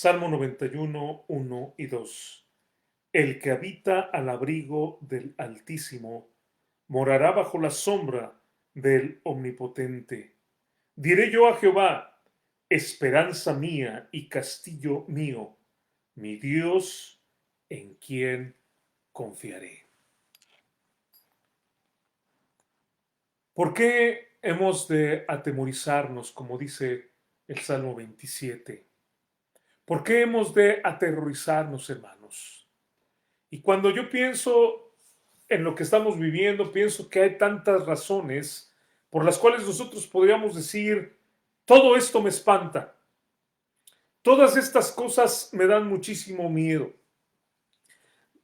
Salmo 91, 1 y 2. El que habita al abrigo del Altísimo morará bajo la sombra del Omnipotente. Diré yo a Jehová, esperanza mía y castillo mío, mi Dios en quien confiaré. ¿Por qué hemos de atemorizarnos, como dice el Salmo 27? ¿Por qué hemos de aterrorizarnos, hermanos? Y cuando yo pienso en lo que estamos viviendo, pienso que hay tantas razones por las cuales nosotros podríamos decir, todo esto me espanta, todas estas cosas me dan muchísimo miedo.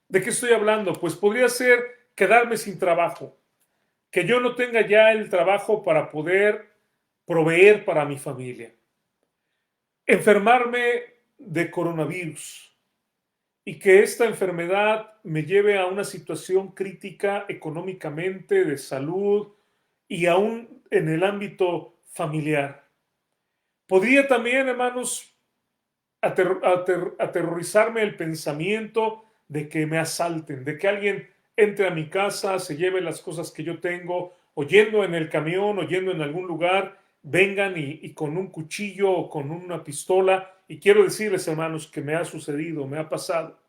¿De qué estoy hablando? Pues podría ser quedarme sin trabajo, que yo no tenga ya el trabajo para poder proveer para mi familia, enfermarme de coronavirus, y que esta enfermedad me lleve a una situación crítica económicamente, de salud y aún en el ámbito familiar. Podría también, hermanos, aterrorizarme el pensamiento de que me asalten, de que alguien entre a mi casa, se lleve las cosas que yo tengo, oyendo en el camión, oyendo en algún lugar, vengan y con un cuchillo o con una pistola. Y quiero decirles, hermanos, que me ha sucedido, me ha pasado.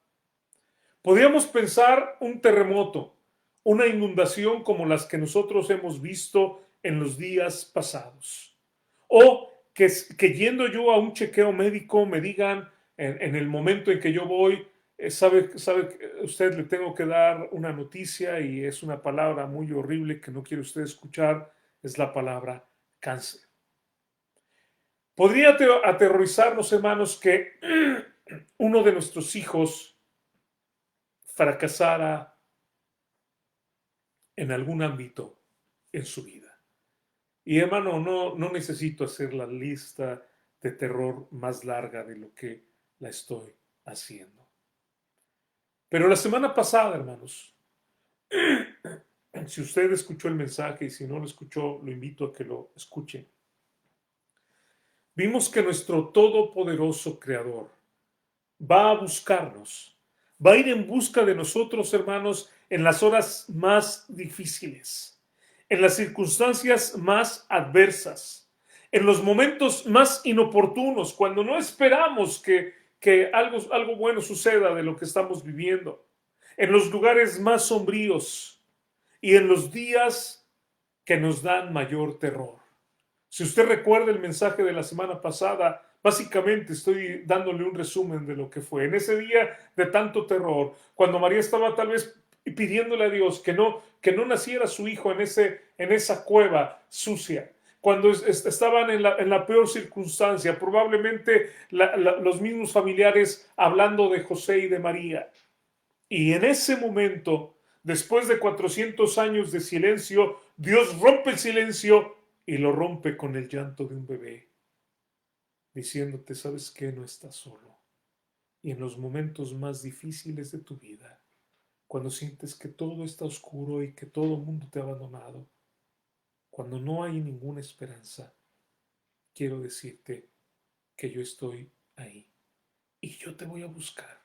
Podríamos pensar un terremoto, una inundación como las que nosotros hemos visto en los días pasados. O que yendo yo a un chequeo médico me digan en el momento en que yo voy, sabe usted, le tengo que dar una noticia y es una palabra muy horrible que no quiere usted escuchar, es la palabra cáncer. Podría aterrorizarnos, hermanos, que uno de nuestros hijos fracasara en algún ámbito en su vida. Y hermano, no necesito hacer la lista de terror más larga de lo que la estoy haciendo. Pero la semana pasada, hermanos, si usted escuchó el mensaje y si no lo escuchó, lo invito a que lo escuche. Vimos que nuestro todopoderoso Creador va a buscarnos, va a ir en busca de nosotros, hermanos, en las horas más difíciles, en las circunstancias más adversas, en los momentos más inoportunos, cuando no esperamos que algo bueno suceda de lo que estamos viviendo, en los lugares más sombríos y en los días que nos dan mayor terror. Si usted recuerda el mensaje de la semana pasada, básicamente estoy dándole un resumen de lo que fue. En ese día de tanto terror, cuando María estaba tal vez pidiéndole a Dios que no naciera su hijo en esa cueva sucia, cuando estaban en la peor circunstancia, probablemente los mismos familiares hablando de José y de María. Y en ese momento, después de 400 años de silencio, Dios rompe el silencio y lo rompe con el llanto de un bebé, diciéndote, ¿sabes qué? No estás solo. Y en los momentos más difíciles de tu vida, cuando sientes que todo está oscuro y que todo el mundo te ha abandonado, cuando no hay ninguna esperanza, quiero decirte que yo estoy ahí y yo te voy a buscar.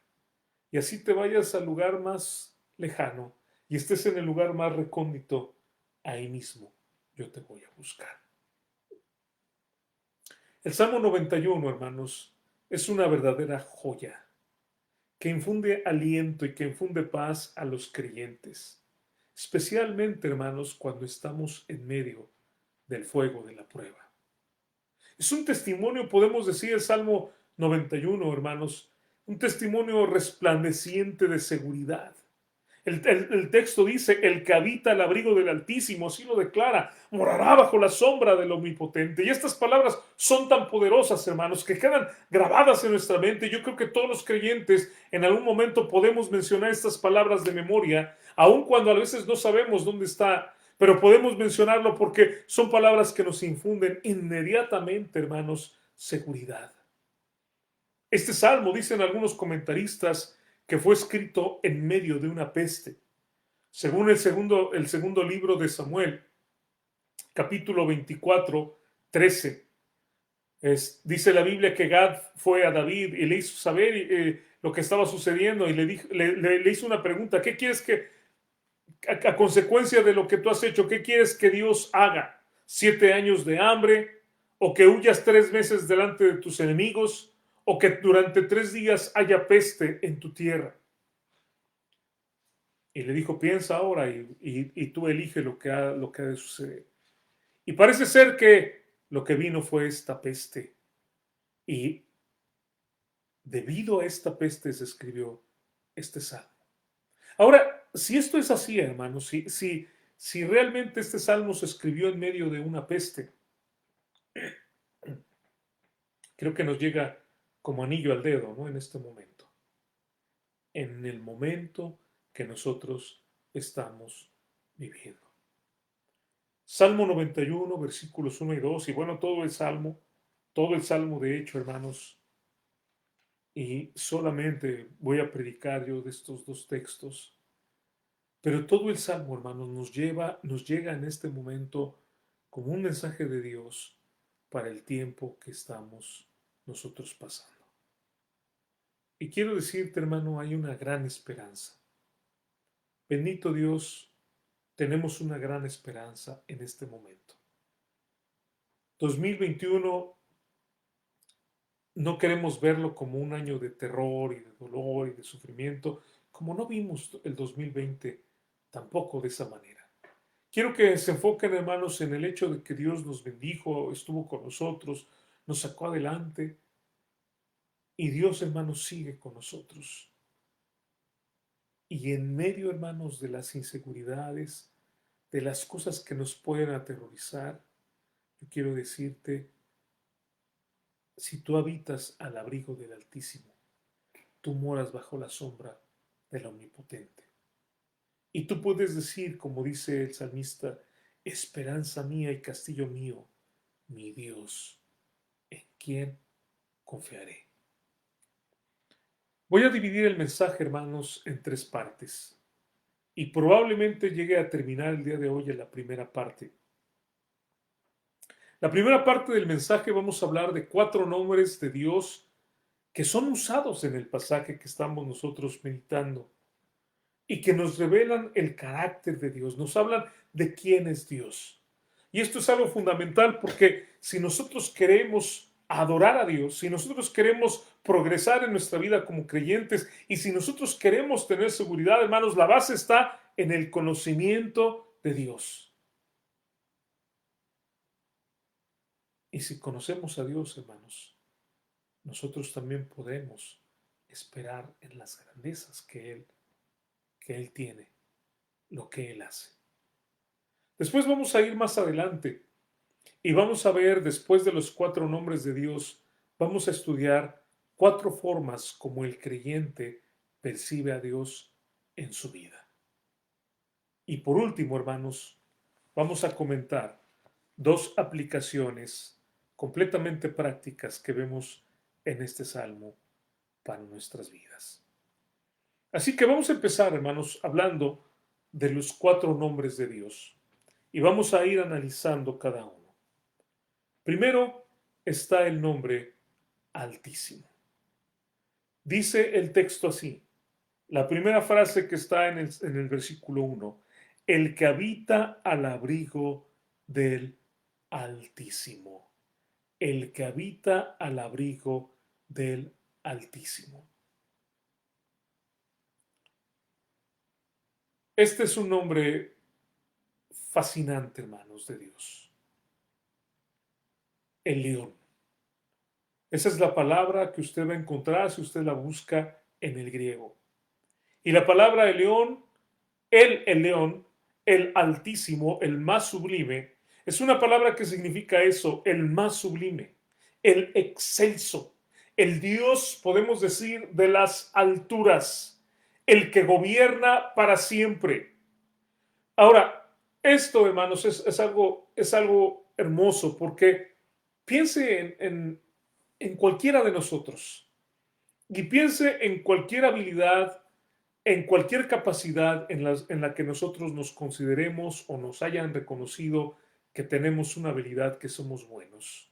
Y así te vayas al lugar más lejano y estés en el lugar más recóndito, ahí mismo yo te voy a buscar. El Salmo 91, hermanos, es una verdadera joya que infunde aliento y que infunde paz a los creyentes, especialmente, hermanos, cuando estamos en medio del fuego de la prueba. Es un testimonio, podemos decir, el Salmo 91, hermanos, un testimonio resplandeciente de seguridad. El texto dice, el que habita el abrigo del Altísimo, así lo declara, morará bajo la sombra del Omnipotente. Y estas palabras son tan poderosas, hermanos, que quedan grabadas en nuestra mente. Yo creo que todos los creyentes en algún momento podemos mencionar estas palabras de memoria, aun cuando a veces no sabemos dónde está, pero podemos mencionarlo porque son palabras que nos infunden inmediatamente, hermanos, seguridad. Este salmo, dicen algunos comentaristas, que fue escrito en medio de una peste. Según el segundo libro de Samuel, capítulo 24, 13, Dice la Biblia que Gad fue a David y le hizo saber lo que estaba sucediendo y le hizo una pregunta: ¿qué quieres que, a consecuencia de lo que tú has hecho, qué quieres que Dios haga? ¿7 años de hambre? ¿O que huyas 3 meses delante de tus enemigos? ¿O que durante 3 días haya peste en tu tierra? Y le dijo: piensa ahora y tú elige lo que ha de suceder. Y parece ser que lo que vino fue esta peste. Y debido a esta peste se escribió este salmo. Ahora, si esto es así, hermanos, si realmente este salmo se escribió en medio de una peste, creo que nos llega como anillo al dedo, ¿no? En este momento. En el momento que nosotros estamos viviendo. Salmo 91, versículos 1 y 2, y bueno, todo el salmo de hecho, hermanos, y solamente voy a predicar yo de estos dos textos, pero todo el salmo, hermanos, nos llega en este momento como un mensaje de Dios para el tiempo que estamos nosotros pasando. Y quiero decirte, hermano, hay una gran esperanza. Bendito Dios, tenemos una gran esperanza en este momento. 2021 no queremos verlo como un año de terror y de dolor y de sufrimiento, como no vimos el 2020 tampoco de esa manera. Quiero que se enfoquen, hermanos, en el hecho de que Dios nos bendijo, estuvo con nosotros, nos sacó adelante y Dios, hermanos, sigue con nosotros. Y en medio, hermanos, de las inseguridades, de las cosas que nos pueden aterrorizar, yo quiero decirte, si tú habitas al abrigo del Altísimo, tú moras bajo la sombra del Omnipotente. Y tú puedes decir, como dice el salmista: esperanza mía y castillo mío, mi Dios, ¿en quién confiaré? Voy a dividir el mensaje, hermanos, en 3 partes. Y probablemente llegue a terminar el día de hoy en la primera parte. La primera parte del mensaje vamos a hablar de 4 nombres de Dios que son usados en el pasaje que estamos nosotros meditando y que nos revelan el carácter de Dios, nos hablan de quién es Dios. Y esto es algo fundamental porque si nosotros queremos adorar a Dios, si nosotros queremos progresar en nuestra vida como creyentes y si nosotros queremos tener seguridad, hermanos, la base está en el conocimiento de Dios. Y si conocemos a Dios, hermanos, nosotros también podemos esperar en las grandezas que Él tiene, lo que Él hace. Después vamos a ir más adelante y vamos a ver, después de los 4 nombres de Dios, vamos a estudiar 4 formas como el creyente percibe a Dios en su vida. Y por último, hermanos, vamos a comentar 2 aplicaciones completamente prácticas que vemos en este salmo para nuestras vidas. Así que vamos a empezar, hermanos, hablando de los 4 nombres de Dios y vamos a ir analizando cada uno. Primero está el nombre Altísimo. Dice el texto así, la primera frase que está en el versículo 1, el que habita al abrigo del Altísimo. El que habita al abrigo del Altísimo. Este es un nombre fascinante, hermanos de Dios. El león. Esa es la palabra que usted va a encontrar si usted la busca en el griego. Y la palabra el león, el león, el Altísimo, el más sublime, es una palabra que significa eso, el más sublime, el excelso, el Dios, podemos decir, de las alturas, el que gobierna para siempre. Ahora, esto, hermanos, es algo hermoso porque piense en cualquiera de nosotros y piense en cualquier habilidad, en cualquier capacidad en la que nosotros nos consideremos o nos hayan reconocido que tenemos una habilidad, que somos buenos.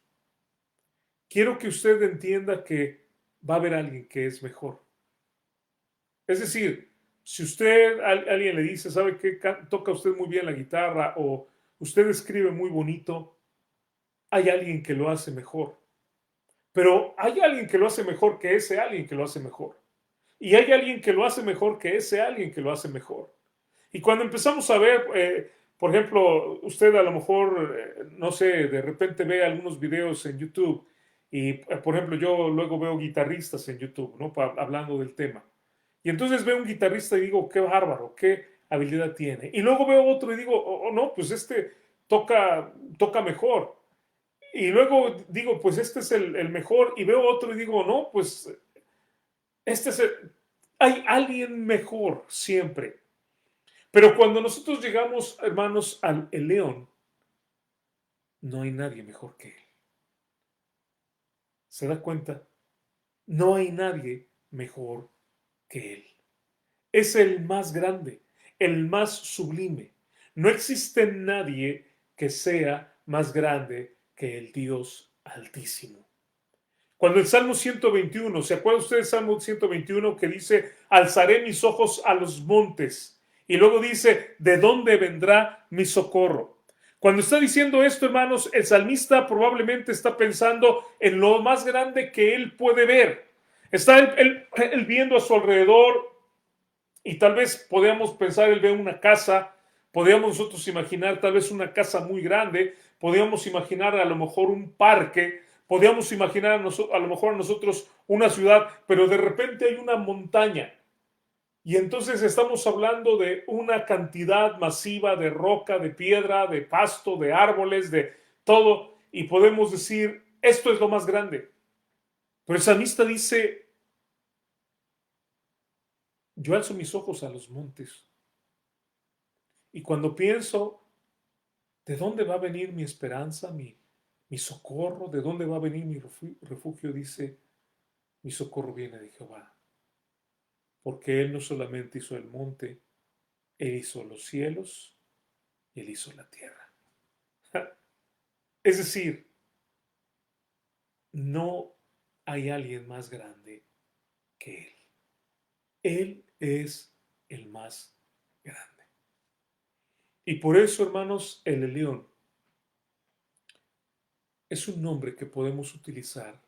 quiero que usted entienda que va a haber alguien que es mejor. Es decir, si usted, alguien le dice, ¿sabe qué? Toca usted muy bien la guitarra o usted escribe muy bonito, hay alguien que lo hace mejor. Pero hay alguien que lo hace mejor que ese alguien que lo hace mejor. Y hay alguien que lo hace mejor que ese alguien que lo hace mejor. Y cuando empezamos a ver, por ejemplo, usted a lo mejor, no sé, de repente ve algunos videos en YouTube y, por ejemplo, yo luego veo guitarristas en YouTube, ¿no? Hablando del tema. Y entonces veo un guitarrista y digo, qué bárbaro, qué habilidad tiene. Y luego veo otro y digo, oh, oh, no, pues este toca mejor. Y luego digo, pues este es el mejor. Y veo otro y digo, no, pues este es hay alguien mejor siempre. Pero cuando nosotros llegamos, hermanos, al el león, no hay nadie mejor que él. ¿Se da cuenta? No hay nadie mejor que él. Es el más grande, el más sublime. No existe nadie que sea más grande que el Dios Altísimo. Cuando el Salmo 121, ¿se acuerda usted del Salmo 121 que dice, alzaré mis ojos a los montes? Y luego dice, ¿de dónde vendrá mi socorro? Cuando está diciendo esto, hermanos, el salmista probablemente está pensando en lo más grande que él puede ver. Está él viendo a su alrededor y tal vez podríamos pensar, él ve una casa, podríamos nosotros imaginar tal vez una casa muy grande, podríamos imaginar a lo mejor un parque, podríamos imaginar a lo mejor a nosotros una ciudad, pero de repente hay una montaña. Y entonces estamos hablando de una cantidad masiva de roca, de piedra, de pasto, de árboles, de todo. Y podemos decir, esto es lo más grande. Pero el salmista dice, yo alzo mis ojos a los montes. Y cuando pienso, ¿de dónde va a venir mi esperanza, mi socorro? ¿De dónde va a venir mi refugio? Dice, mi socorro viene de Jehová. Porque Él no solamente hizo el monte, Él hizo los cielos y Él hizo la tierra. Es decir, no hay alguien más grande que Él. Él es el más grande. Y por eso, hermanos, el Elión es un nombre que podemos utilizar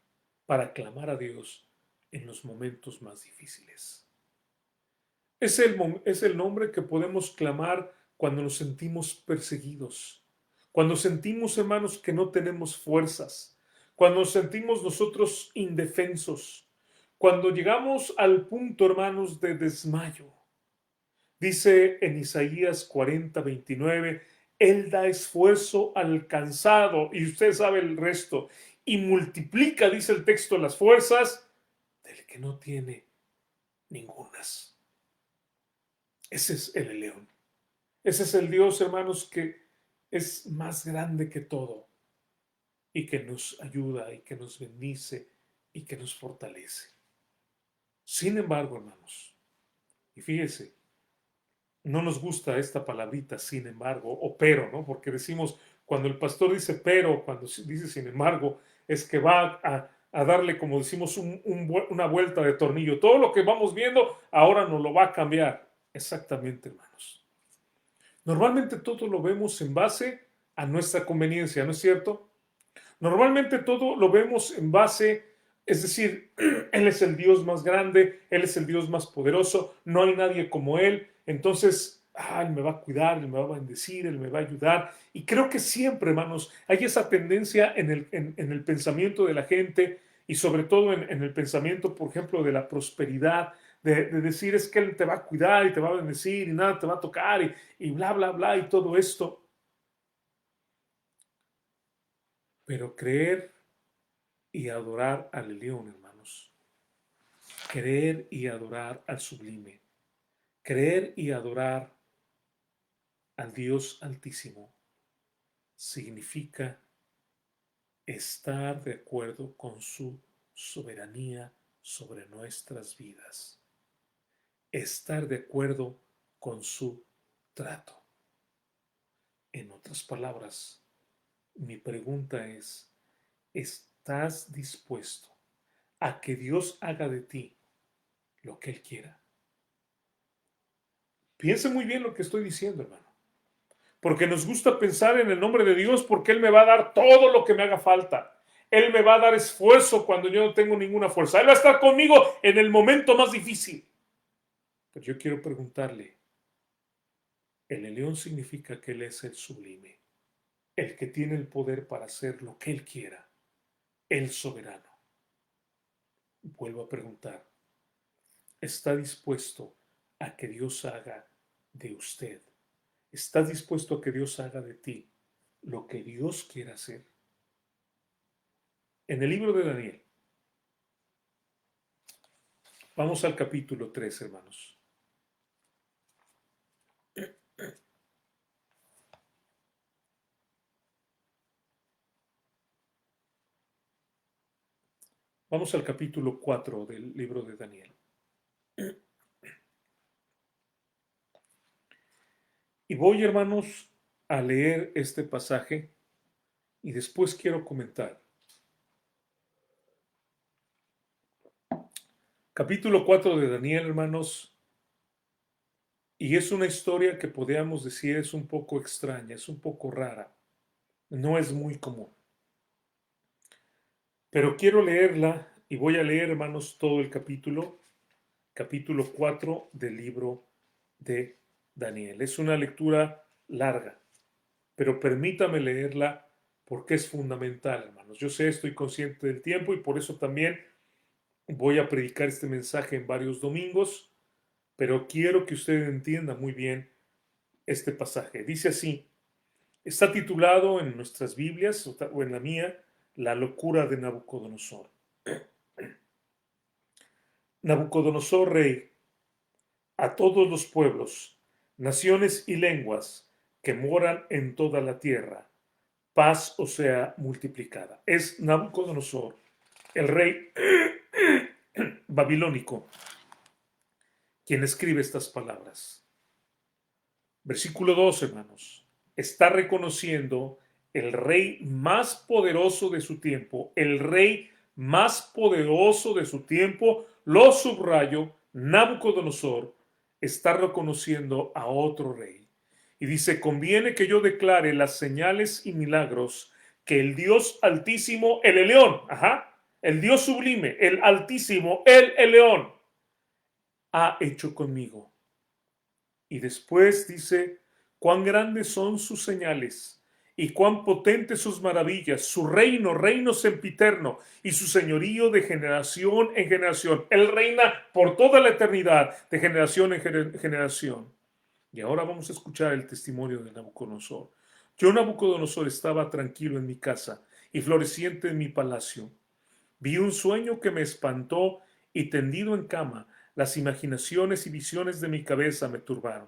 para clamar a Dios en los momentos más difíciles. Es el nombre que podemos clamar cuando nos sentimos perseguidos, cuando sentimos, hermanos, que no tenemos fuerzas, cuando nos sentimos nosotros indefensos, cuando llegamos al punto, hermanos, de desmayo. Dice en Isaías 40:29, Él da esfuerzo al cansado, y usted sabe el resto, y multiplica, dice el texto, las fuerzas del que no tiene ningunas. Ese es el león. Ese es el Dios, hermanos, que es más grande que todo y que nos ayuda y que nos bendice y que nos fortalece. Sin embargo, hermanos, y fíjese, no nos gusta esta palabrita, sin embargo, o pero, ¿no? Porque decimos, cuando el pastor dice pero, cuando dice sin embargo, es que va a darle, como decimos, una vuelta de tornillo. Todo lo que vamos viendo ahora nos lo va a cambiar. Exactamente, hermanos. Normalmente todo lo vemos en base a nuestra conveniencia, ¿no es cierto? Normalmente todo lo vemos en base, es decir, Él es el Dios más grande, Él es el Dios más poderoso, no hay nadie como Él, entonces, Él me va a cuidar, Él me va a bendecir, Él me va a ayudar. Y creo que siempre, hermanos, hay esa tendencia en el pensamiento de la gente y sobre todo en el pensamiento, por ejemplo, de la prosperidad, de decir es que Él te va a cuidar y te va a bendecir y nada te va a tocar y bla, bla, bla y todo esto. Pero creer y adorar al león, hermanos. Creer y adorar al sublime. Creer y adorar al Dios Altísimo significa estar de acuerdo con su soberanía sobre nuestras vidas. Estar de acuerdo con su trato. En otras palabras, mi pregunta es, ¿estás dispuesto a que Dios haga de ti lo que Él quiera? Piense muy bien lo que estoy diciendo, hermano. Porque nos gusta pensar en el nombre de Dios porque Él me va a dar todo lo que me haga falta. Él me va a dar esfuerzo cuando yo no tengo ninguna fuerza. Él va a estar conmigo en el momento más difícil. Pero yo quiero preguntarle, el Eleón significa que Él es el sublime, el que tiene el poder para hacer lo que Él quiera, el soberano. Vuelvo a preguntar, ¿está dispuesto a que Dios haga de usted? ¿Estás dispuesto a que Dios haga de ti lo que Dios quiera hacer? En el libro de Daniel, vamos al capítulo 3, hermanos. Vamos al capítulo 4 del libro de Daniel. Y voy, hermanos, a leer este pasaje y después quiero comentar. Capítulo 4 de Daniel, hermanos, y es una historia que podríamos decir es un poco extraña, es un poco rara, no es muy común. Pero quiero leerla y voy a leer, hermanos, todo el capítulo 4 del libro de Daniel. Es una lectura larga, pero permítame leerla porque es fundamental, hermanos. Yo sé, estoy consciente del tiempo y por eso también voy a predicar este mensaje en varios domingos, pero quiero que usted entienda muy bien este pasaje. Dice así, está titulado en nuestras Biblias o en la mía, La locura de Nabucodonosor. Nabucodonosor, rey, a todos los pueblos, naciones y lenguas que moran en toda la tierra, paz os sea multiplicada. Es Nabucodonosor, el rey babilónico, quien escribe estas palabras. Versículo 2, hermanos. Está reconociendo el rey más poderoso de su tiempo, el rey más poderoso de su tiempo, lo subrayo, Nabucodonosor, está reconociendo a otro rey. Y dice, conviene que yo declare las señales y milagros que el Dios altísimo, el Eleón, el Dios sublime, el altísimo, el Eleón, ha hecho conmigo. Y después dice, cuán grandes son sus señales y cuán potentes sus maravillas, su reino sempiterno y su señorío de generación en generación. Él reina por toda la eternidad, de generación en generación. Y ahora vamos a escuchar el testimonio de Nabucodonosor. Yo, Nabucodonosor, estaba tranquilo en mi casa y floreciente en mi palacio. Vi un sueño que me espantó y tendido en cama, las imaginaciones y visiones de mi cabeza me turbaron.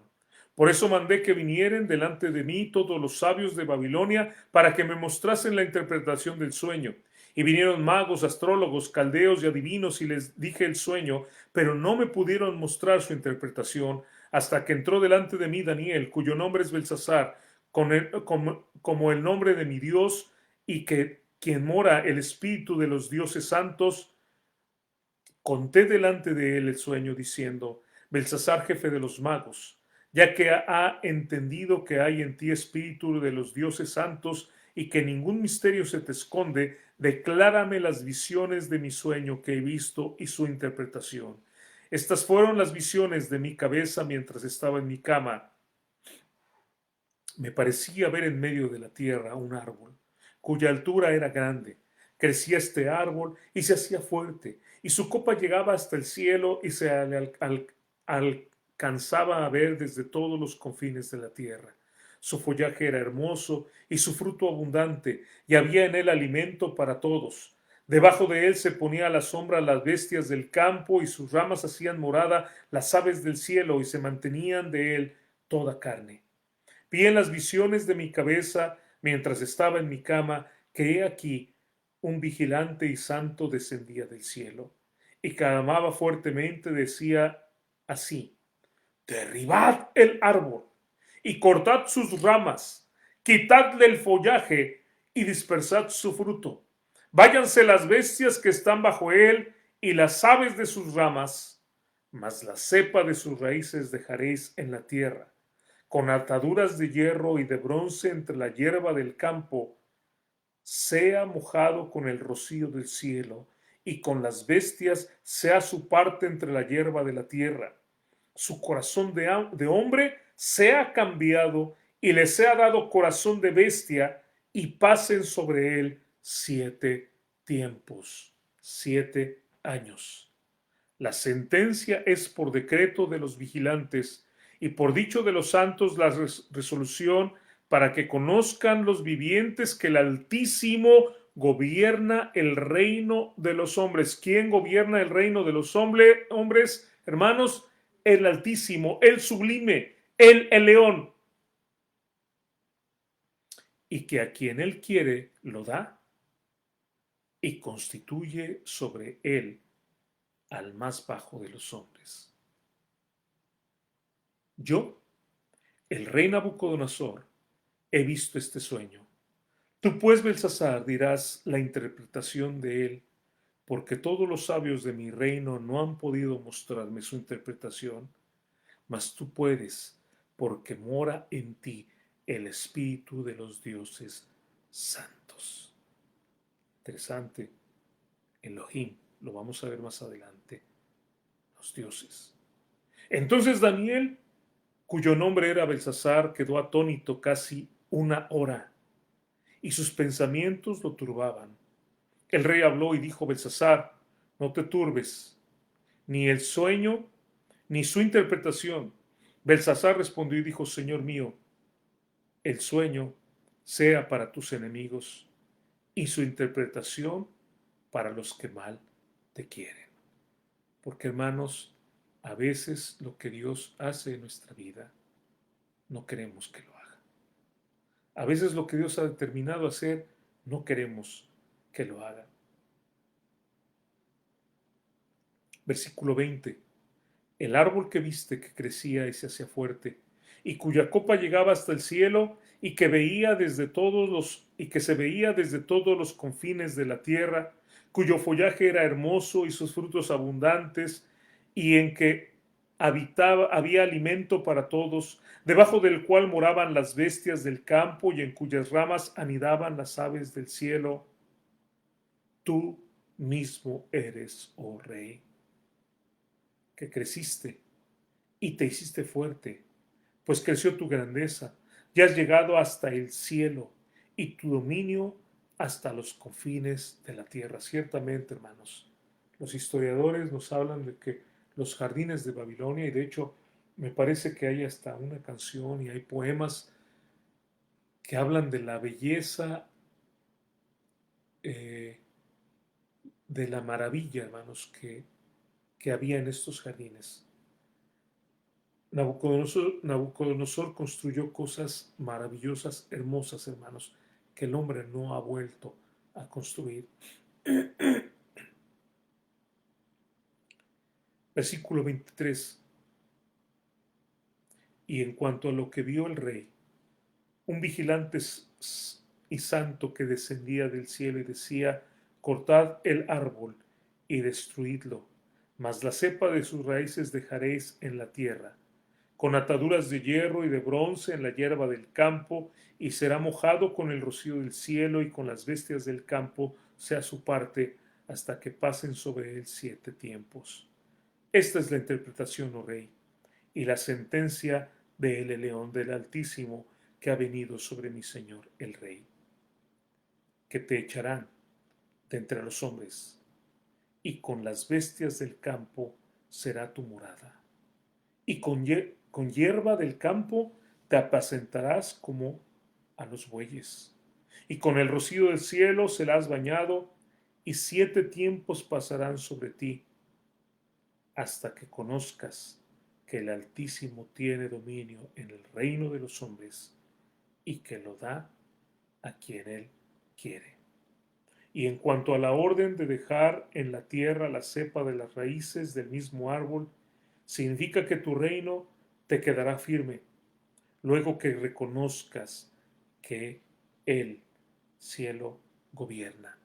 Por eso mandé que vinieren delante de mí todos los sabios de Babilonia para que me mostrasen la interpretación del sueño. Y vinieron magos, astrólogos, caldeos y adivinos y les dije el sueño, pero no me pudieron mostrar su interpretación hasta que entró delante de mí Daniel, cuyo nombre es Belsasar, como el nombre de mi Dios y que quien mora el espíritu de los dioses santos. Conté delante de él el sueño diciendo, Belsasar, jefe de los magos, ya que ha entendido que hay en ti espíritu de los dioses santos y que ningún misterio se te esconde, declárame las visiones de mi sueño que he visto y su interpretación. Estas fueron las visiones de mi cabeza mientras estaba en mi cama. Me parecía ver en medio de la tierra un árbol, cuya altura era grande. Crecía este árbol y se hacía fuerte, y su copa llegaba hasta el cielo y se alcanzaba a ver desde todos los confines de la tierra. Su follaje era hermoso y su fruto abundante, y había en él alimento para todos. Debajo de él se ponía a la sombra las bestias del campo, y sus ramas hacían morada las aves del cielo, y se mantenían de él toda carne. Vi en las visiones de mi cabeza, mientras estaba en mi cama, que he aquí un vigilante y santo descendía del cielo, y clamaba fuertemente, decía así, derribad el árbol, y cortad sus ramas, quitadle el follaje, y dispersad su fruto, Váyanse las bestias que están bajo él y las aves de sus ramas, mas la cepa de sus raíces dejaréis en la tierra, con ataduras de hierro y de bronce entre la hierba del campo, sea mojado con el rocío del cielo, y con las bestias sea su parte entre la hierba de la tierra. Su corazón de hombre sea cambiado y le sea dado corazón de bestia, y pasen sobre él 7 tiempos, 7 años. La sentencia es por decreto de los vigilantes y por dicho de los santos la resolución para que conozcan los vivientes que el Altísimo gobierna el reino de los hombres. ¿Quién gobierna el reino de los hombres, hermanos? El Altísimo, el Sublime, el León. Y que a quien él quiere lo da y constituye sobre él al más bajo de los hombres. Yo, el rey Nabucodonosor, he visto este sueño. Tú pues, Belsasar, dirás la interpretación de él, porque todos los sabios de mi reino no han podido mostrarme su interpretación, mas tú puedes, porque mora en ti el espíritu de los dioses santos. Interesante, Elohim, lo vamos a ver más adelante, los dioses. Entonces Daniel, cuyo nombre era Belsasar, quedó atónito casi 1 hora, y sus pensamientos lo turbaban. El rey habló y dijo: Belsasar, no te turbes, ni el sueño, ni su interpretación. Belsasar respondió y dijo: Señor mío, el sueño sea para tus enemigos, y su interpretación para los que mal te quieren. Porque, hermanos, a veces lo que Dios hace en nuestra vida, no queremos que lo haga. A veces lo que Dios ha determinado hacer, no queremos que lo haga. Versículo 20. El árbol que viste que crecía y se hacía fuerte, y cuya copa llegaba hasta el cielo, y que se veía desde todos los confines de la tierra, cuyo follaje era hermoso y sus frutos abundantes, y en que había alimento para todos, debajo del cual moraban las bestias del campo, y en cuyas ramas anidaban las aves del cielo. Tú mismo eres, oh Rey, que creciste y te hiciste fuerte, pues creció tu grandeza, y has llegado hasta el cielo, y tu dominio hasta los confines de la tierra. Ciertamente, hermanos, los historiadores nos hablan de que los jardines de Babilonia, y de hecho me parece que hay hasta una canción y hay poemas que hablan de la belleza, eh, de la maravilla, hermanos, que había en estos jardines. Nabucodonosor construyó cosas maravillosas, hermosas, hermanos, que el hombre no ha vuelto a construir. Versículo 23. Y en cuanto a lo que vio el rey, un vigilante y santo que descendía del cielo y decía: cortad el árbol y destruidlo, mas la cepa de sus raíces dejaréis en la tierra, con ataduras de hierro y de bronce en la hierba del campo, y será mojado con el rocío del cielo, y con las bestias del campo sea su parte, hasta que pasen sobre él 7 tiempos. Esta es la interpretación, oh rey, y la sentencia de el león del Altísimo que ha venido sobre mi señor el rey, que te echarán de entre los hombres, y con las bestias del campo será tu morada, y con hierba del campo te apacentarás como a los bueyes, y con el rocío del cielo serás bañado, y 7 tiempos pasarán sobre ti, hasta que conozcas que el Altísimo tiene dominio en el reino de los hombres, y que lo da a quien él quiere. Y en cuanto a la orden de dejar en la tierra la cepa de las raíces del mismo árbol, significa que tu reino te quedará firme, luego que reconozcas que el cielo gobierna.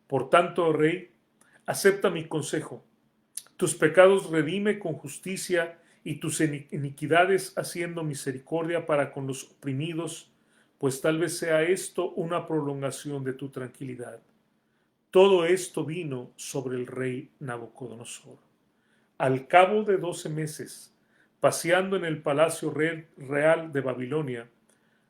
Por tanto, rey, acepta mi consejo. Tus pecados redime con justicia y tus iniquidades haciendo misericordia para con los oprimidos, pues tal vez sea esto una prolongación de tu tranquilidad. Todo esto vino sobre el rey Nabucodonosor. Al cabo de 12 meses, paseando en el palacio real de Babilonia,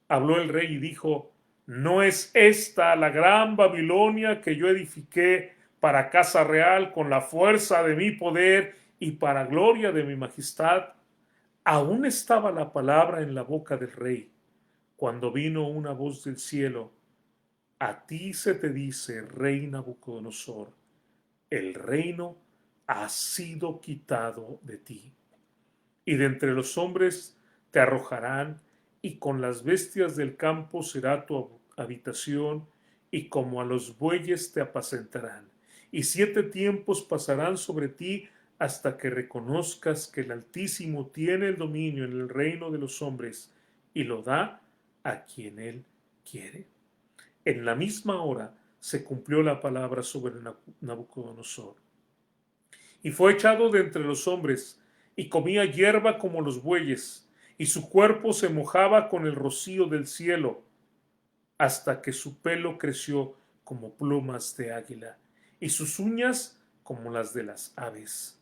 habló el rey y dijo: ¿No es esta la gran Babilonia que yo edifiqué para casa real con la fuerza de mi poder y para gloria de mi majestad? Aún estaba la palabra en la boca del rey, cuando vino una voz del cielo: A ti se te dice, rey Nabucodonosor, el reino ha sido quitado de ti, y de entre los hombres te arrojarán, y con las bestias del campo será tu habitación, y como a los bueyes te apacentarán. Y 7 tiempos pasarán sobre ti hasta que reconozcas que el Altísimo tiene el dominio en el reino de los hombres y lo da a quien él quiere. En la misma hora se cumplió la palabra sobre Nabucodonosor. Y fue echado de entre los hombres, y comía hierba como los bueyes, y su cuerpo se mojaba con el rocío del cielo, hasta que su pelo creció como plumas de águila, y sus uñas como las de las aves.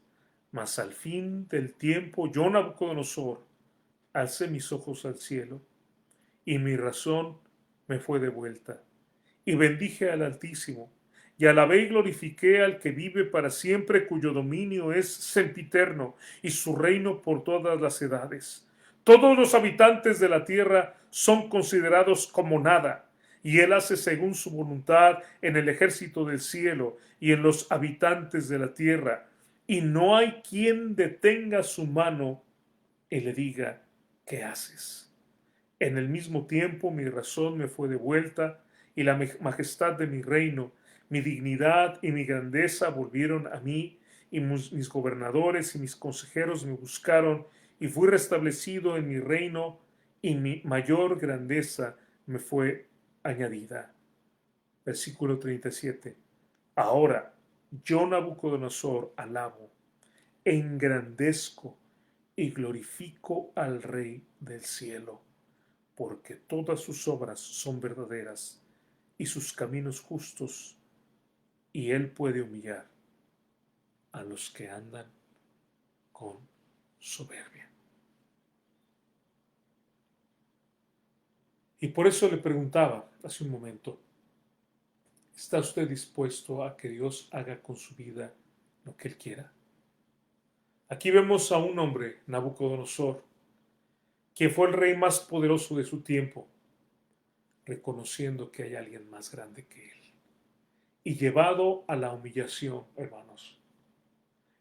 Mas al fin del tiempo yo, Nabucodonosor, alcé mis ojos al cielo, y mi razón me fue devuelta, y bendije al Altísimo, y alabé y glorifiqué al que vive para siempre, cuyo dominio es sempiterno, y su reino por todas las edades. Todos los habitantes de la tierra son considerados como nada, y él hace según su voluntad en el ejército del cielo y en los habitantes de la tierra, y no hay quien detenga su mano y le diga: ¿qué haces? En el mismo tiempo mi razón me fue devuelta, y la majestad de mi reino, mi dignidad y mi grandeza volvieron a mí, y mis gobernadores y mis consejeros me buscaron, y fui restablecido en mi reino, y mi mayor grandeza me fue añadida. Versículo 37. Ahora yo, Nabucodonosor, alabo, engrandezco y glorifico al Rey del cielo, porque todas sus obras son verdaderas y sus caminos justos, y él puede humillar a los que andan con soberbia. Y por eso le preguntaba hace un momento: ¿está usted dispuesto a que Dios haga con su vida lo que él quiera? Aquí vemos a un hombre, Nabucodonosor, que fue el rey más poderoso de su tiempo, reconociendo que hay alguien más grande que él, y llevado a la humillación, hermanos.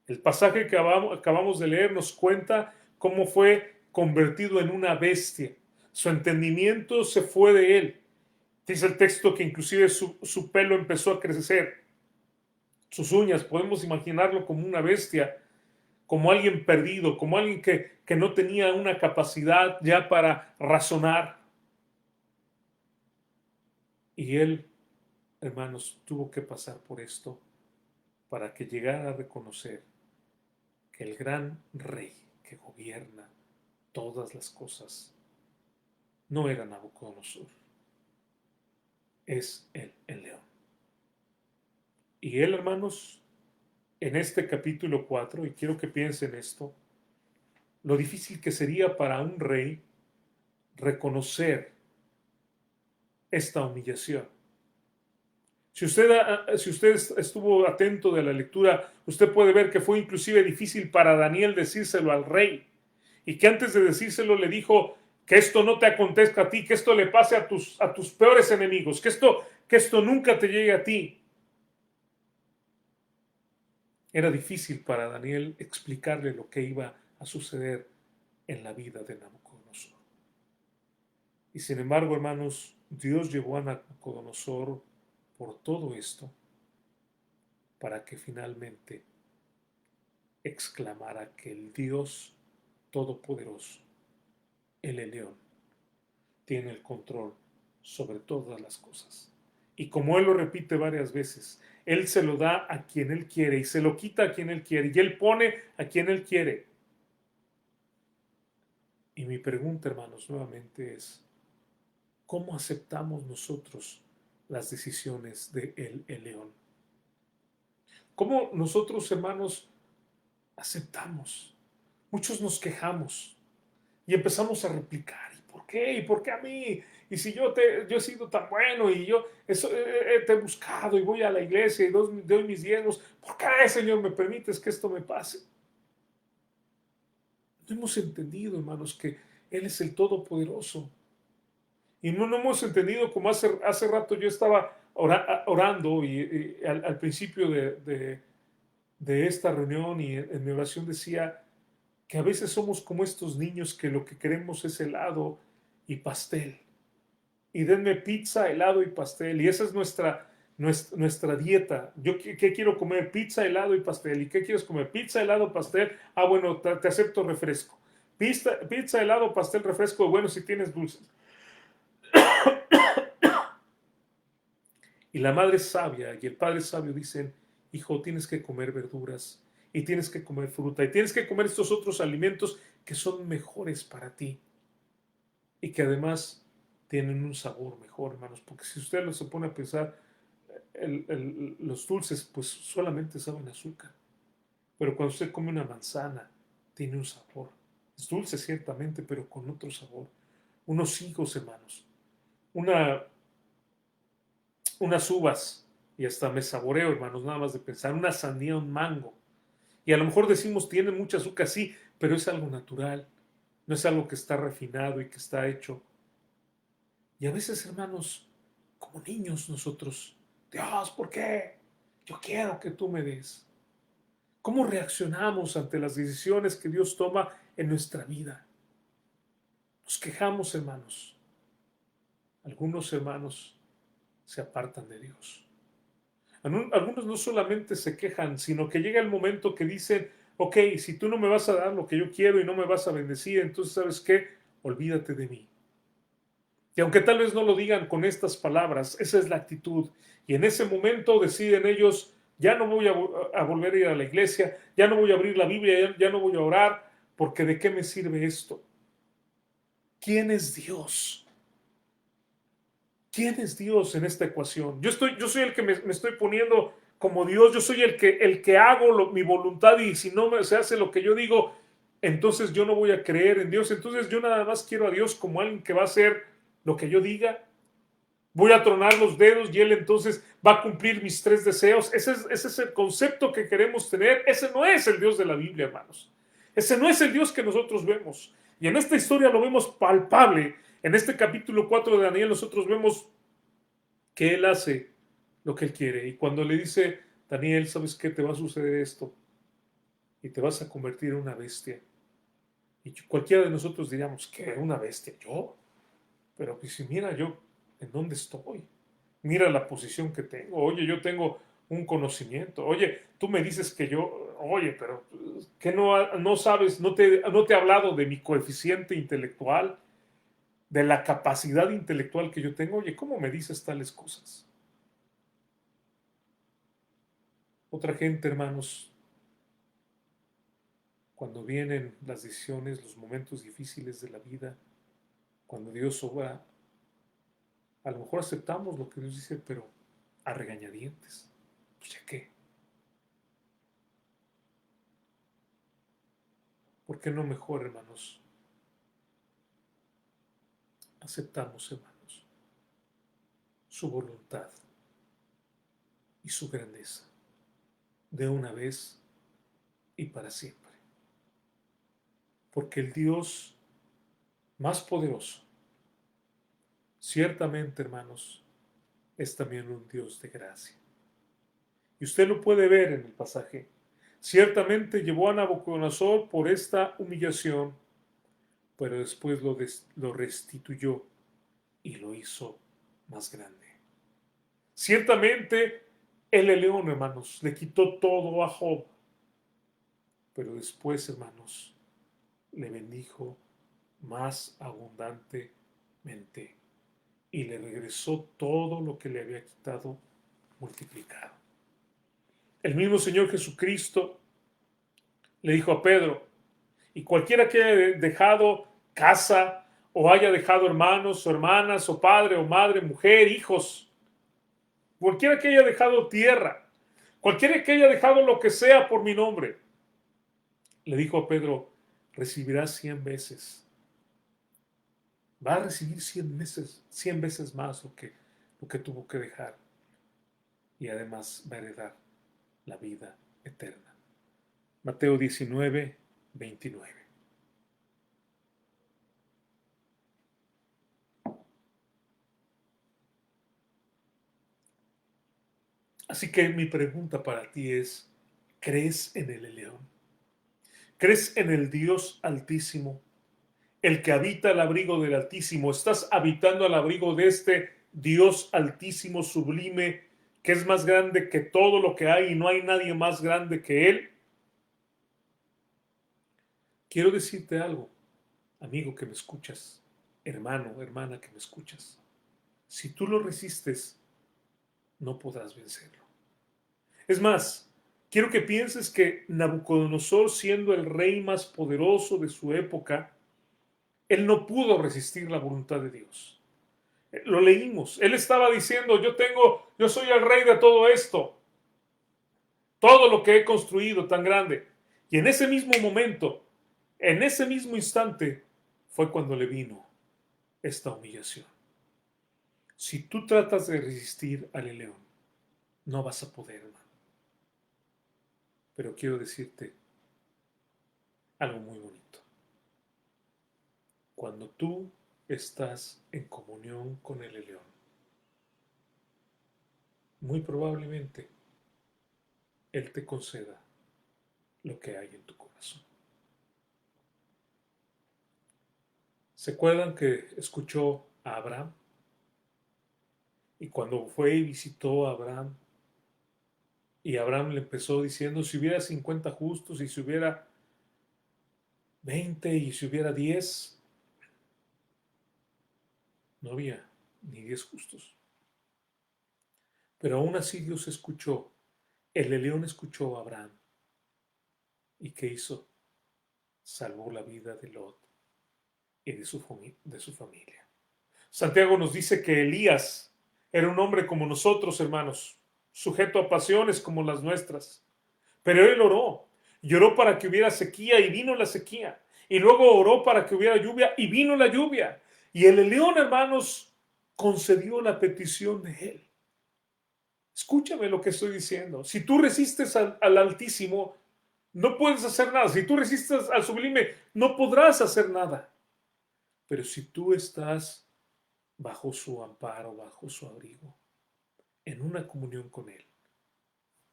El pasaje que acabamos de leer nos cuenta cómo fue convertido en una bestia. Su entendimiento se fue de él. Dice el texto que inclusive su pelo empezó a crecer, sus uñas. Podemos imaginarlo como una bestia, como alguien perdido, como alguien que no tenía una capacidad ya para razonar. Y él, hermanos, tuvo que pasar por esto para que llegara a reconocer que el gran rey que gobierna todas las cosas no era Nabucodonosor, es el león. Y él, hermanos, en este capítulo 4, y quiero que piensen esto, lo difícil que sería para un rey reconocer esta humillación. Si usted estuvo atento de la lectura, usted puede ver que fue inclusive difícil para Daniel decírselo al rey, y que antes de decírselo le dijo: que esto no te acontezca a ti, que esto le pase a tus peores enemigos, que esto nunca te llegue a ti. Era difícil para Daniel explicarle lo que iba a suceder en la vida de Nabucodonosor. Y sin embargo, hermanos, Dios llevó a Nabucodonosor por todo esto para que finalmente exclamara que el Dios Todopoderoso, el León, tiene el control sobre todas las cosas. Y como él lo repite varias veces, Él se lo da a quien Él quiere y se lo quita a quien Él quiere y Él pone a quien Él quiere. Y mi pregunta, hermanos, nuevamente es, ¿cómo aceptamos nosotros las decisiones de el león? ¿Cómo nosotros, hermanos, aceptamos? Muchos nos quejamos y empezamos a replicar. ¿Y por qué? ¿Y por qué a mí? Y si yo he sido tan bueno y yo te he buscado y voy a la iglesia y doy mis diezmos, ¿por qué, Señor, me permites que esto me pase? No hemos entendido, hermanos, que Él es el Todopoderoso. Y no hemos entendido como hace rato yo estaba orando y al principio de esta reunión y en mi oración decía que a veces somos como estos niños que lo que queremos es helado y pastel. Y denme pizza, helado y pastel. Y esa es nuestra dieta. Yo, ¿qué quiero comer? Pizza, helado y pastel. ¿Y qué quieres comer? Pizza, helado, pastel. Ah, bueno, te acepto refresco. Pizza, helado, pastel, refresco. Bueno, si tienes dulces. Y la madre sabia y el padre sabio dicen, hijo, tienes que comer verduras y tienes que comer fruta y tienes que comer estos otros alimentos que son mejores para ti y que además tienen un sabor mejor, hermanos, porque si usted se pone a pensar, los dulces pues solamente saben azúcar, pero cuando usted come una manzana, tiene un sabor. Es dulce ciertamente, pero con otro sabor. Unos higos, hermanos, una, unas uvas, y hasta me saboreo, hermanos, nada más de pensar, una sandía, un mango. Y a lo mejor decimos, tiene mucha azúcar, sí, pero es algo natural, no es algo que está refinado y que está hecho. Y a veces, hermanos, como niños nosotros, Dios, ¿por qué? Yo quiero que tú me des. ¿Cómo reaccionamos ante las decisiones que Dios toma en nuestra vida? Nos quejamos, hermanos. Algunos hermanos se apartan de Dios. Algunos no solamente se quejan, sino que llega el momento que dicen, ok, si tú no me vas a dar lo que yo quiero y no me vas a bendecir, entonces ¿sabes qué? Olvídate de mí. Y aunque tal vez no lo digan con estas palabras, esa es la actitud. Y en ese momento deciden ellos, ya no voy a volver a ir a la iglesia, ya no voy a abrir la Biblia, ya no voy a orar, porque ¿de qué me sirve esto? ¿Quién es Dios? ¿Quién es Dios en esta ecuación? Yo soy el que me estoy poniendo como Dios, yo soy el que hago mi voluntad y si no se hace lo que yo digo, entonces yo no voy a creer en Dios. Entonces yo nada más quiero a Dios como alguien que va a hacer lo que yo diga. Voy a tronar los dedos y Él entonces va a cumplir mis tres deseos. Ese es el concepto que queremos tener. Ese no es el Dios de la Biblia, hermanos. Ese no es el Dios que nosotros vemos. Y en esta historia lo vemos palpable. En este capítulo 4 de Daniel nosotros vemos que Él hace lo que Él quiere. Y cuando le dice, Daniel, ¿sabes qué? Te va a suceder esto. Y te vas a convertir en una bestia. Y cualquiera de nosotros diríamos, ¿qué? ¿Una bestia? ¿Yo? Pero pues si mira yo en dónde estoy, mira la posición que tengo, oye, yo tengo un conocimiento, oye, tú me dices que yo, oye, pero que no sabes, no te he hablado de mi coeficiente intelectual, de la capacidad intelectual que yo tengo, oye, ¿cómo me dices tales cosas? Otra gente, hermanos, cuando vienen las decisiones, los momentos difíciles de la vida, cuando Dios obra, a lo mejor aceptamos lo que Dios dice, pero a regañadientes. Pues ya qué. ¿Por qué no mejor, hermanos? Aceptamos, hermanos, su voluntad y su grandeza de una vez y para siempre. Porque el Dios más poderoso, ciertamente, hermanos, es también un Dios de gracia. Y usted lo puede ver en el pasaje. Ciertamente llevó a Nabucodonosor por esta humillación, pero después lo restituyó y lo hizo más grande. Ciertamente el león, hermanos, le quitó todo a Job, pero después, hermanos, le bendijo más abundantemente y le regresó todo lo que le había quitado multiplicado. El mismo Señor Jesucristo le dijo a Pedro, y cualquiera que haya dejado casa o haya dejado hermanos o hermanas o padre o madre, mujer, hijos, cualquiera que haya dejado tierra, cualquiera que haya dejado lo que sea por mi nombre, le dijo a Pedro, recibirás 100 veces. Va a recibir 100 veces más lo que tuvo que dejar. Y además va a heredar la vida eterna. Mateo 19, 29. Así que mi pregunta para ti es, ¿crees en el león? ¿Crees en el Dios Altísimo? El que habita al abrigo del Altísimo. ¿Estás habitando al abrigo de este Dios Altísimo, sublime, que es más grande que todo lo que hay y no hay nadie más grande que Él? Quiero decirte algo, amigo que me escuchas, hermano, hermana que me escuchas. Si tú lo resistes, no podrás vencerlo. Es más, quiero que pienses que Nabucodonosor, siendo el rey más poderoso de su época, él no pudo resistir la voluntad de Dios. Lo leímos. Él estaba diciendo, yo soy el rey de todo esto, todo lo que he construido tan grande. Y en ese mismo momento, en ese mismo instante, fue cuando le vino esta humillación. Si tú tratas de resistir al león, no vas a poder, hermano. Pero quiero decirte algo muy bonito. Cuando tú estás en comunión con el león, muy probablemente Él te conceda lo que hay en tu corazón. ¿Se acuerdan que escuchó a Abraham? Y cuando fue y visitó a Abraham, y Abraham le empezó diciendo, si hubiera 50 justos, y si hubiera 20, y si hubiera 10, no había ni 10 justos. Pero aún así Dios escuchó, el león escuchó a Abraham. ¿Y qué hizo? Salvó la vida de Lot y de su familia. Santiago nos dice que Elías era un hombre como nosotros, hermanos, sujeto a pasiones como las nuestras. Pero él oró, y oró para que hubiera sequía y vino la sequía. Y luego oró para que hubiera lluvia y vino la lluvia. Y el león, hermanos, concedió la petición de él. Escúchame lo que estoy diciendo. Si tú resistes al Altísimo, no puedes hacer nada. Si tú resistes al Sublime, no podrás hacer nada. Pero si tú estás bajo su amparo, bajo su abrigo, en una comunión con Él,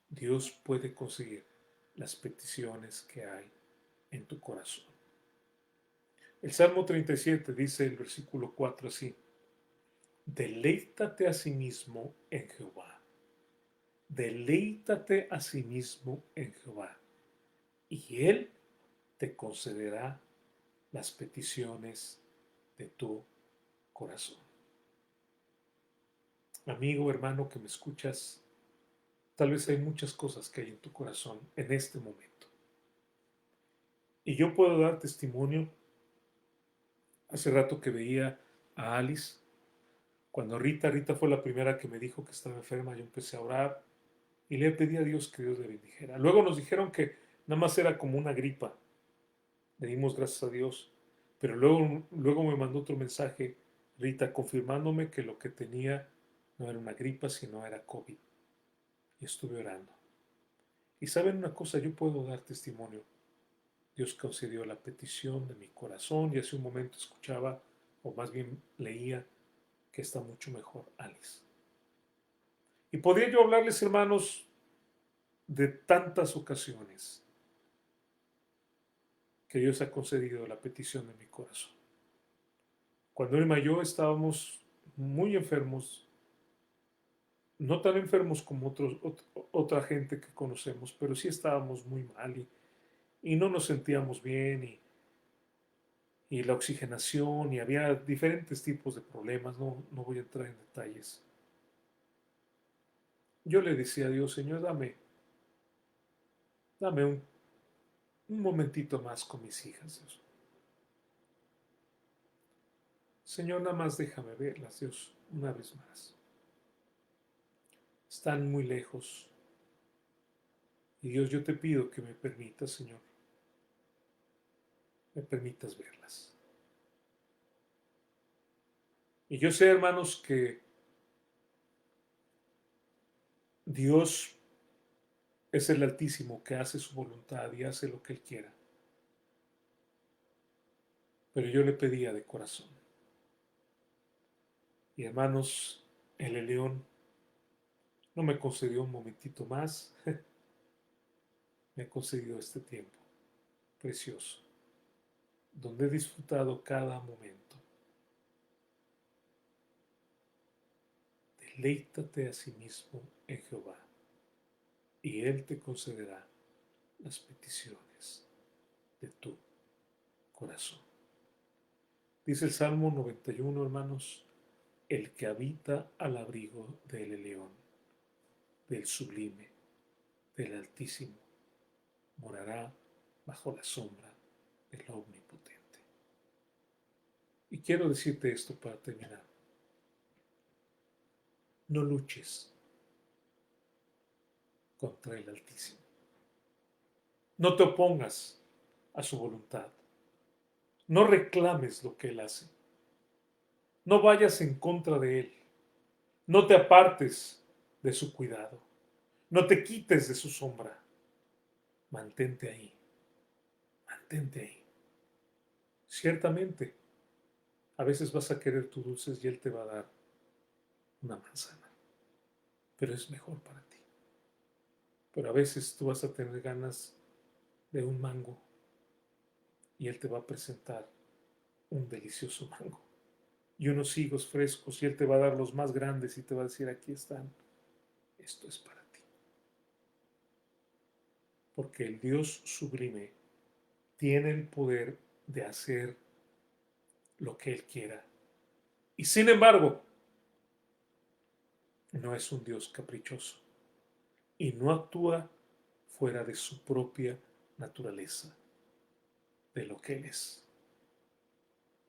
Dios puede conseguir las peticiones que hay en tu corazón. El Salmo 37 dice el versículo 4 así: deleítate a sí mismo en Jehová. Deleítate a sí mismo en Jehová, y Él te concederá las peticiones de tu corazón. Amigo, hermano que me escuchas, tal vez hay muchas cosas que hay en tu corazón en este momento. Y yo puedo dar testimonio. Hace rato que veía a Alice, cuando Rita fue la primera que me dijo que estaba enferma, yo empecé a orar y le pedí a Dios que Dios le bendijera. Luego nos dijeron que nada más era como una gripa. Le dimos gracias a Dios. Pero luego me mandó otro mensaje, Rita, confirmándome que lo que tenía no era una gripa, sino era COVID. Y estuve orando. Y saben una cosa, yo puedo dar testimonio. Dios concedió la petición de mi corazón y hace un momento escuchaba, o más bien leía, que está mucho mejor Alice. Y podría yo hablarles, hermanos, de tantas ocasiones que Dios ha concedido la petición de mi corazón. Cuando Irma y yo estábamos muy enfermos, no tan enfermos como otra gente que conocemos, pero sí estábamos muy mal y no nos sentíamos bien y la oxigenación y había diferentes tipos de problemas, no voy a entrar en detalles. Yo le decía a Dios, Señor, dame Dame un momentito más con mis hijas, Dios. Señor, nada más déjame verlas, Dios, una vez más. Están muy lejos. Y Dios, yo te pido que me permitas, Señor, me permitas verlas. Y yo sé, hermanos, que Dios es el Altísimo que hace su voluntad y hace lo que Él quiera. Pero yo le pedía de corazón. Y hermanos, el León no me concedió un momentito más, me ha concedido este tiempo precioso, donde he disfrutado cada momento. Deleítate a sí mismo en Jehová, y Él te concederá las peticiones de tu corazón. Dice el Salmo 91, hermanos, el que habita al abrigo del león, del sublime, del Altísimo, morará bajo la sombra del Omnipotente. Y quiero decirte esto para terminar. No luches contra el Altísimo. No te opongas a su voluntad. No reclames lo que Él hace. No vayas en contra de Él. No te apartes de su cuidado. No te quites de su sombra. Mantente ahí. Mantente ahí. Ciertamente, a veces vas a querer tus dulces y Él te va a dar una manzana. Pero es mejor para ti. Pero a veces tú vas a tener ganas de un mango y Él te va a presentar un delicioso mango y unos higos frescos y Él te va a dar los más grandes y te va a decir, aquí están, esto es para ti. Porque el Dios sublime tiene el poder de hacer lo que Él quiera. Y sin embargo, no es un Dios caprichoso y no actúa fuera de su propia naturaleza, de lo que Él es.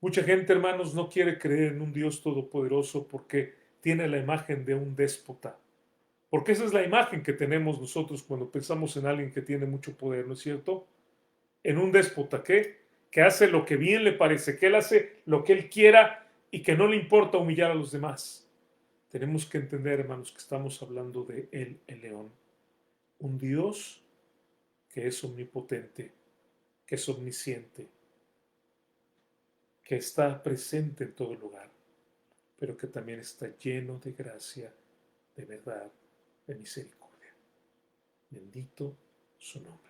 Mucha gente, hermanos, no quiere creer en un Dios todopoderoso porque tiene la imagen de un déspota. Porque esa es la imagen que tenemos nosotros cuando pensamos en alguien que tiene mucho poder, ¿no es cierto? En un déspota, ¿qué? Que hace lo que bien le parece, que él hace lo que él quiera y que no le importa humillar a los demás. Tenemos que entender, hermanos, que estamos hablando de él, el león. Un Dios que es omnipotente, que es omnisciente, que está presente en todo lugar, pero que también está lleno de gracia, de verdad, de misericordia. Bendito su nombre.